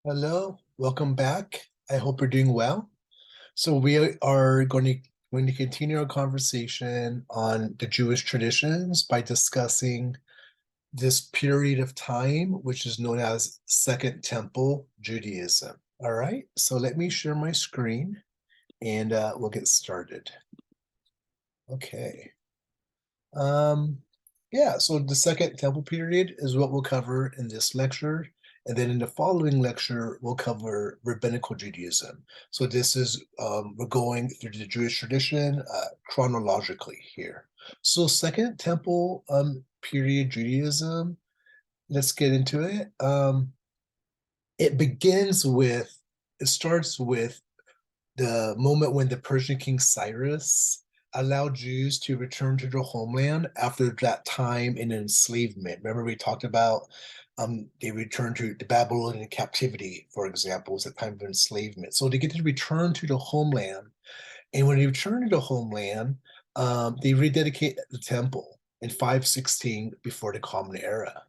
Hello, welcome back. I hope you're doing well. So we are going to continue our conversation on the Jewish traditions by discussing this period of time, which is known as Second Temple Judaism. All right, so let me share my screen and we'll get started. Okay. Um, yeah, so the Second Temple period is what we'll cover in this lecture. And then in the following lecture, we'll cover rabbinical Judaism. So this is, we're going through the Jewish tradition chronologically here. So Second Temple period Judaism, let's get into it. It begins with, it starts with the moment when the Persian king Cyrus allowed Jews to return to their homeland after that time in enslavement. Remember, we talked about they returned to the Babylonian captivity, for example, was a time of enslavement. So they get to return to the homeland. And when they return to the homeland, they rededicate the temple in 516 before the Common Era.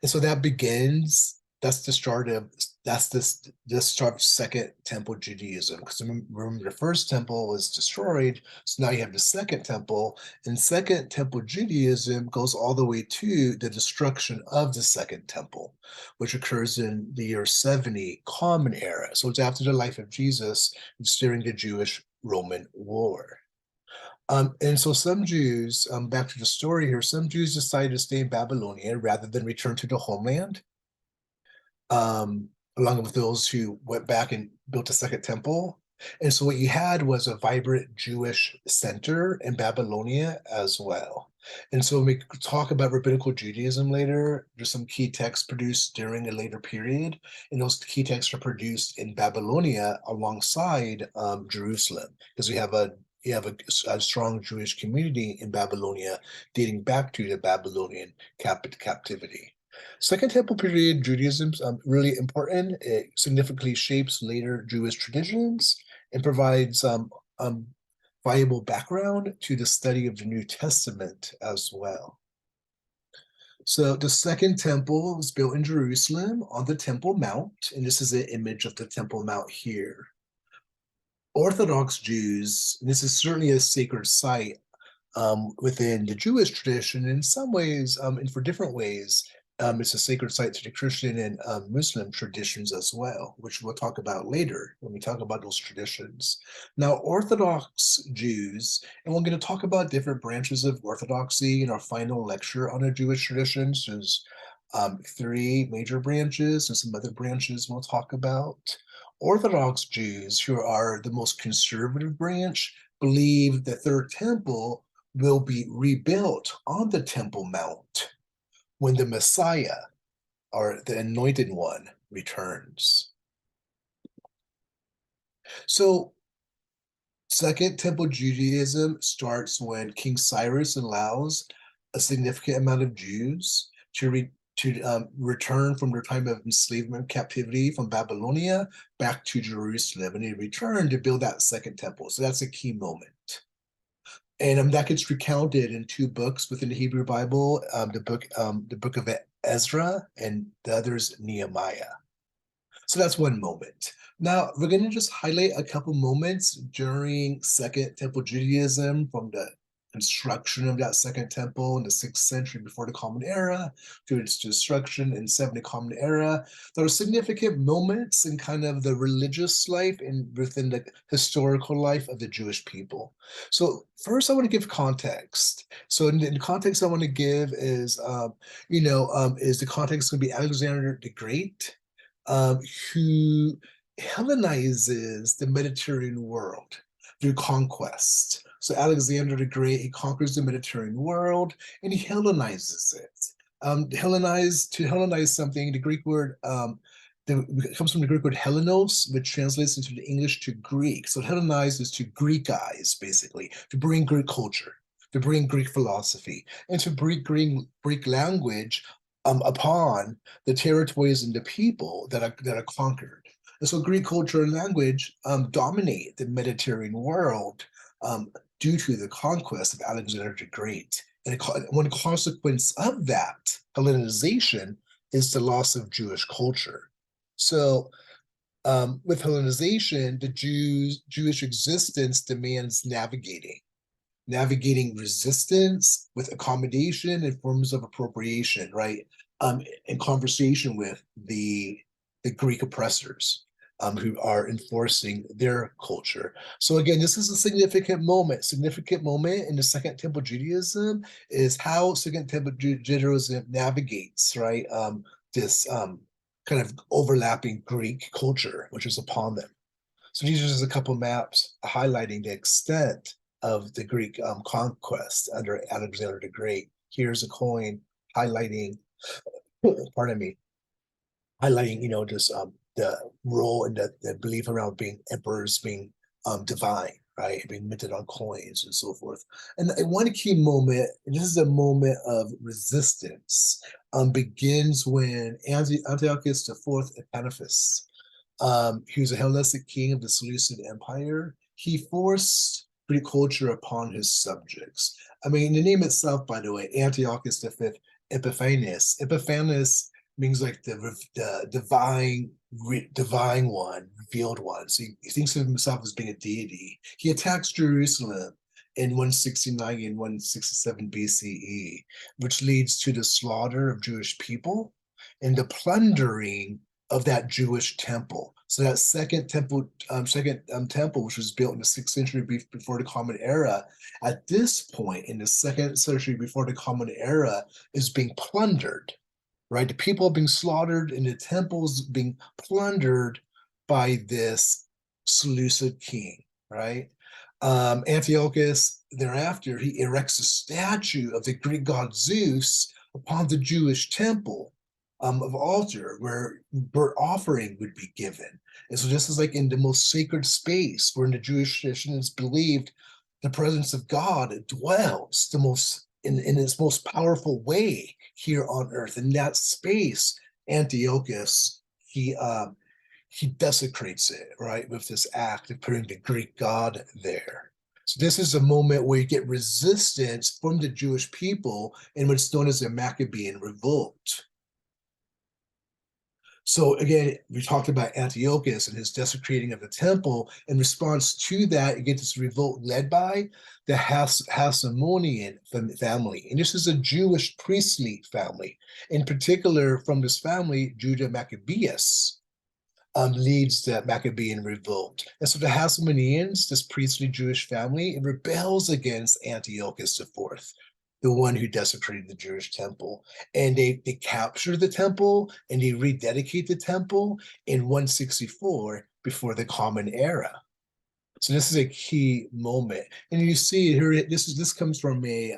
And so that begins, that's the start of Second Temple Judaism. Because remember, the first temple was destroyed, so now you have the Second Temple, and Second Temple Judaism goes all the way to the destruction of the Second Temple, which occurs in the year 70 Common Era. So it's after the life of Jesus, it's during the Jewish-Roman War. And so some Jews, back to the story here, some Jews decided to stay in Babylonia rather than return to the homeland, along with those who went back and built a second temple. And so what you had was a vibrant Jewish center in Babylonia as well. And so when we talk about rabbinical Judaism later, there's some key texts produced during a later period, and those key texts are produced in Babylonia alongside Jerusalem, because you have a strong Jewish community in Babylonia dating back to the Babylonian captivity. Second Temple period Judaism is really important. It significantly shapes later Jewish traditions and provides viable background to the study of the New Testament as well. So the Second Temple was built in Jerusalem on the Temple Mount, and this is an image of the Temple Mount here. Orthodox Jews, this is certainly a sacred site within the Jewish tradition. In some ways, and for different ways, it's a sacred site to the Christian and Muslim traditions as well, which we'll talk about later when we talk about those traditions. Now, Orthodox Jews, and we're going to talk about different branches of Orthodoxy in our final lecture on the Jewish traditions. There's three major branches and some other branches we'll talk about. Orthodox Jews, who are the most conservative branch, believe the third temple will be rebuilt on the Temple Mount when the Messiah, or the Anointed One, returns. So, Second Temple Judaism starts when King Cyrus allows a significant amount of Jews to return from their time of enslavement captivity from Babylonia back to Jerusalem, and they return to build that second temple. So that's a key moment. And that gets recounted in two books within the Hebrew Bible, the book of Ezra, and the other is Nehemiah. So that's one moment. Now we're going to just highlight a couple moments during Second Temple Judaism, from the construction of that Second Temple in the 6th century before the Common Era to its destruction in 70 Common Era. There are significant moments in kind of the religious life and within the historical life of the Jewish people. So first, I want to give context. So in the context I want to give is, is the context going to be Alexander the Great, who Hellenizes the Mediterranean world through conquest. So Alexander the Great, he conquers the Mediterranean world and he Hellenizes it. To Hellenize something, the Greek word it comes from the Greek word Hellenos, which translates into the English to Greek. So Hellenize is to Greekize, basically, to bring Greek culture, to bring Greek philosophy, and to bring Greek language upon the territories and the people that are conquered. And so Greek culture and language dominate the Mediterranean world due to the conquest of Alexander the Great. And one consequence of that Hellenization is the loss of Jewish culture. So with Hellenization, the Jewish existence demands navigating resistance with accommodation and forms of appropriation, right? In conversation with the Greek oppressors, who are enforcing their culture. So again, this is a significant moment. Significant moment in the Second Temple Judaism is how Second Temple Judaism navigates, right? This kind of overlapping Greek culture, which is upon them. So these are just a couple maps highlighting the extent of the Greek conquest under Alexander the Great. Here's a coin highlighting, pardon me, highlighting, just the role and the belief around being emperors being divine, right? Being minted on coins and so forth. And one key moment, and this is a moment of resistance, begins when Antiochus IV Epiphanes, he was a Hellenistic king of the Seleucid Empire. He forced Greek culture upon his subjects. I mean, the name itself, by the way, Antiochus V Epiphanes. Epiphanes means like the divine one, revealed one. So he thinks of himself as being a deity. He attacks Jerusalem in 169 and 167 BCE, which leads to the slaughter of Jewish people and the plundering of that Jewish temple. So that second temple, which was built in the 6th century before the Common Era, at this point in the 2nd century before the Common Era, is being plundered, right? The people are being slaughtered and the temples being plundered by this Seleucid king, right? Antiochus, thereafter, he erects a statue of the Greek god Zeus upon the Jewish temple of altar where burnt offering would be given. And so this is like in the most sacred space where in the Jewish tradition it's believed the presence of God dwells the most in its most powerful way here on earth. In that space, Antiochus, he desecrates it, right, with this act of putting the Greek god there. So this is a moment where you get resistance from the Jewish people in what's known as the Maccabean revolt. So again, we talked about Antiochus and his desecrating of the temple. In response to that, you get this revolt led by the Hasmonean family. And this is a Jewish priestly family. In particular, from this family, Judah Maccabeus leads the Maccabean revolt. And so the Hasmoneans, this priestly Jewish family, it rebels against Antiochus IV, the one who desecrated the Jewish temple. And they capture the temple and they rededicate the temple in 164 before the Common Era. So this is a key moment, and you see here. This comes from a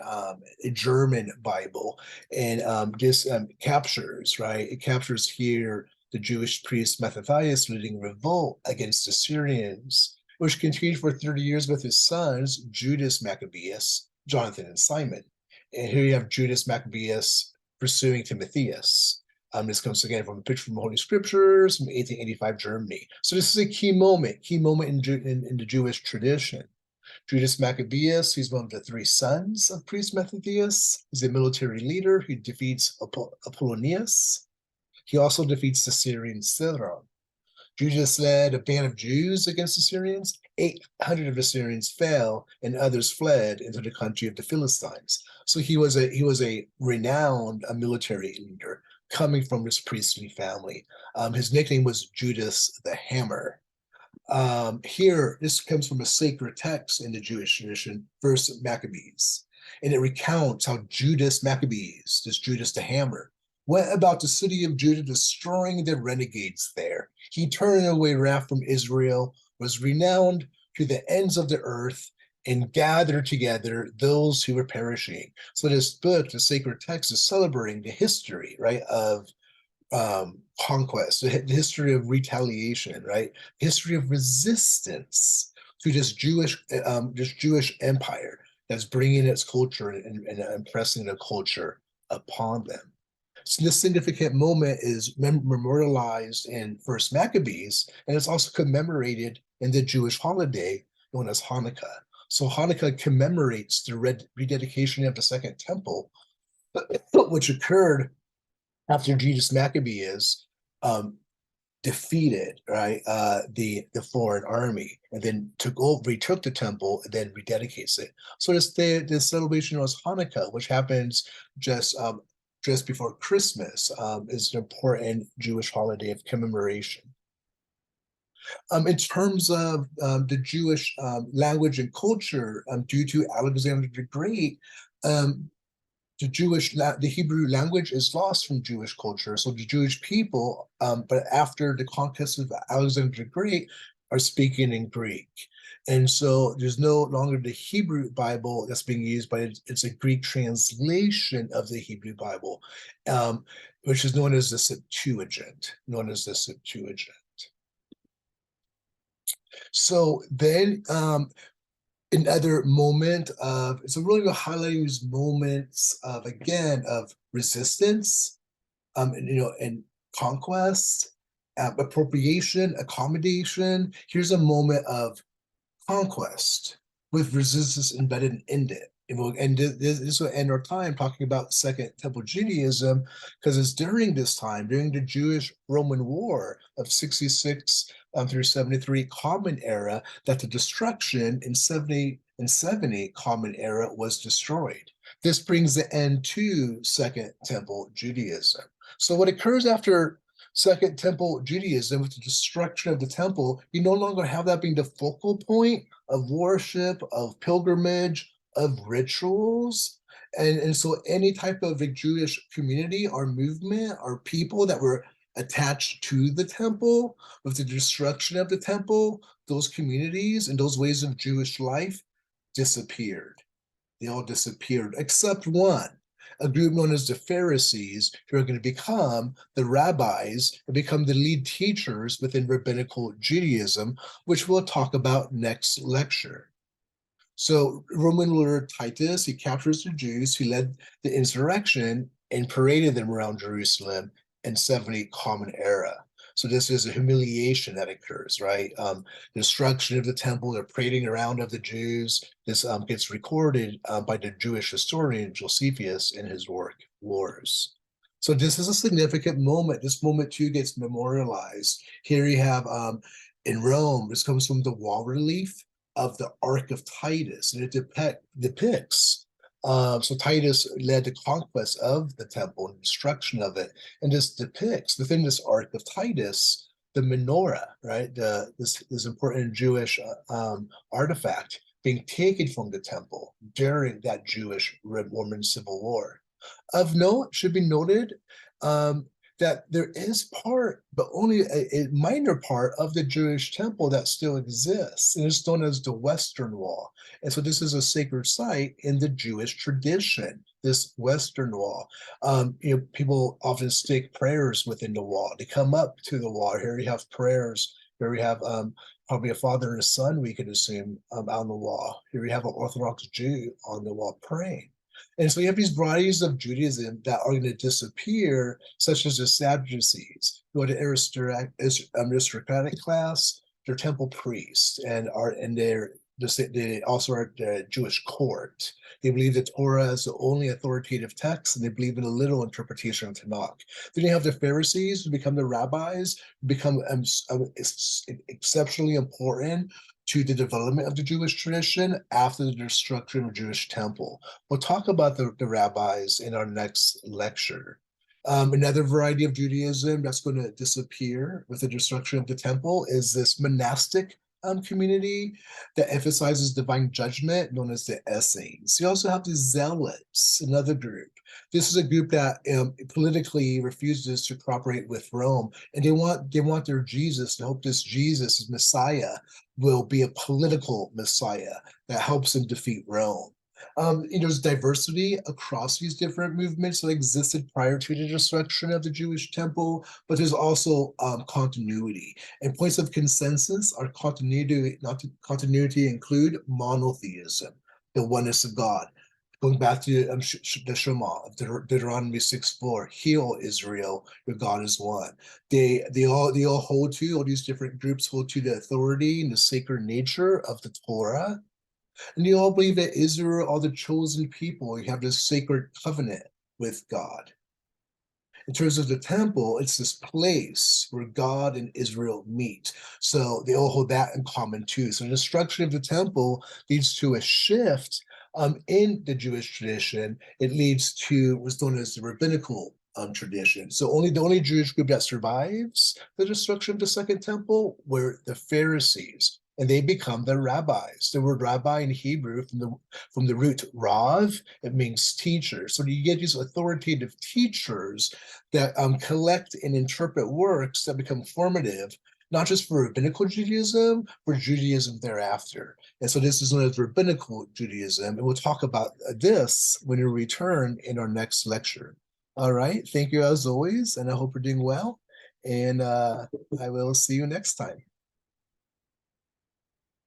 German Bible, and this captures, right. It captures here the Jewish priest Mattathias leading revolt against the Syrians, which continued for 30 years with his sons Judas Maccabeus, Jonathan, and Simon. And here you have Judas Maccabeus pursuing Timotheus. This comes again from a picture from Holy Scriptures from 1885 Germany. So this is a key moment in the Jewish tradition. Judas Maccabeus, he's one of the 3 sons of priest Mattathias. He's a military leader who defeats Apollonius. He also defeats the Syrian Sidon. Judas led a band of Jews against the Syrians. 800 of the Syrians fell, and others fled into the country of the Philistines. So he was a renowned military leader coming from this priestly family. His nickname was Judas the Hammer. Here, this comes from a sacred text in the Jewish tradition, First Maccabees, and it recounts how Judas Maccabees, this Judas the Hammer, went about the city of Judah, destroying the renegades there. He turned away wrath from Israel, was renowned to the ends of the earth, and gathered together those who were perishing. So this book, the sacred text, is celebrating the history, right, of conquest, the history of retaliation, right, history of resistance to this Jewish empire that's bringing its culture and impressing the culture upon them. So this significant moment is memorialized in First Maccabees, and it's also commemorated in the Jewish holiday known as Hanukkah. So Hanukkah commemorates the rededication of the Second Temple, which occurred after Jesus Maccabeus defeated, right, the foreign army, and then retook the temple, and then rededicates it. So the celebration was Hanukkah, which happens just before Christmas, is an important Jewish holiday of commemoration. In terms of the Jewish language and culture, due to Alexander the Great, um, the Hebrew language is lost from Jewish culture. So the Jewish people, but after the conquest of Alexander the Great, are speaking in Greek. And so there's no longer the Hebrew Bible that's being used, but it's a Greek translation of the Hebrew Bible, um, which is known as the Septuagint, So then another moment of, it's a really highlighting these moments of, again, of resistance, and conquest, appropriation, accommodation. Here's a moment of conquest with resistance embedded in it. And this will end our time talking about Second Temple Judaism, because it's during this time, during the Jewish-Roman War of 66 through 73 Common Era, that the destruction in 70 Common Era was destroyed. This brings the end to Second Temple Judaism. So what occurs after Second Temple Judaism, with the destruction of the temple, you no longer have that being the focal point of worship, of pilgrimage, of rituals. And so any type of a Jewish community or movement or people that were attached to the temple, with the destruction of the temple, those communities and those ways of Jewish life disappeared. They all disappeared, except one, a group known as the Pharisees, who are going to become the rabbis and become the lead teachers within rabbinical Judaism, which we'll talk about next lecture. So Roman ruler Titus, he captures the Jews, he led the insurrection and paraded them around Jerusalem in 70 Common Era. So this is a humiliation that occurs, right? Destruction of the temple, the parading around of the Jews. This gets recorded by the Jewish historian Josephus in his work, Wars. So this is a significant moment. This moment too gets memorialized. Here you have in Rome, this comes from the wall relief of the Ark of Titus, and it depicts so Titus led the conquest of the temple and destruction of it, and this depicts within this Ark of Titus the menorah, right? This important Jewish artifact being taken from the temple during that Jewish Roman Civil War. Of note, should be noted that there is part, but only a minor part of the Jewish temple that still exists, and it's known as the Western Wall. And so this is a sacred site in the Jewish tradition, this Western Wall. People often stick prayers within the wall. They come up to the wall. Here you have prayers. Here we have probably a father and a son, we could assume, on the wall. Here we have an Orthodox Jew on the wall praying. And so you have these varieties of Judaism that are going to disappear, such as the Sadducees, who are the aristocratic class. They're temple priests, and they also are the Jewish court. They believe the Torah is the only authoritative text, and they believe in a literal interpretation of Tanakh. Then you have the Pharisees, who become the rabbis, who become exceptionally important to the development of the Jewish tradition after the destruction of the Jewish temple. We'll talk about the rabbis in our next lecture. Another variety of Judaism that's going to disappear with the destruction of the temple is this monastic community that emphasizes divine judgment, known as the Essenes. You also have the Zealots, another group. This is a group that politically refuses to cooperate with Rome, and they want their Jesus, to hope this Jesus, Messiah, will be a political Messiah that helps them defeat Rome. There's diversity across these different movements that existed prior to the destruction of the Jewish temple, but there's also continuity. And points of consensus or continuity include monotheism, the oneness of God. Going back to the Shema of Deuteronomy 6:4, hear, O Israel, your God is one. They all hold to, all these different groups hold to the authority and the sacred nature of the Torah. And they all believe that Israel are the chosen people. You have this sacred covenant with God. In terms of the temple, it's this place where God and Israel meet. So they all hold that in common too. So the destruction of the temple leads to a shift in the Jewish tradition. It leads to what's known as the rabbinical tradition. So the only Jewish group that survives the destruction of the Second Temple were the Pharisees, and they become the rabbis. The word rabbi in Hebrew from the root rav, it means teacher. So you get these authoritative teachers that collect and interpret works that become formative, not just for rabbinical Judaism, for Judaism thereafter. And so this is known as rabbinical Judaism, and we'll talk about this when we return in our next lecture. All right. Thank you as always, and I hope you're doing well. And I will see you next time.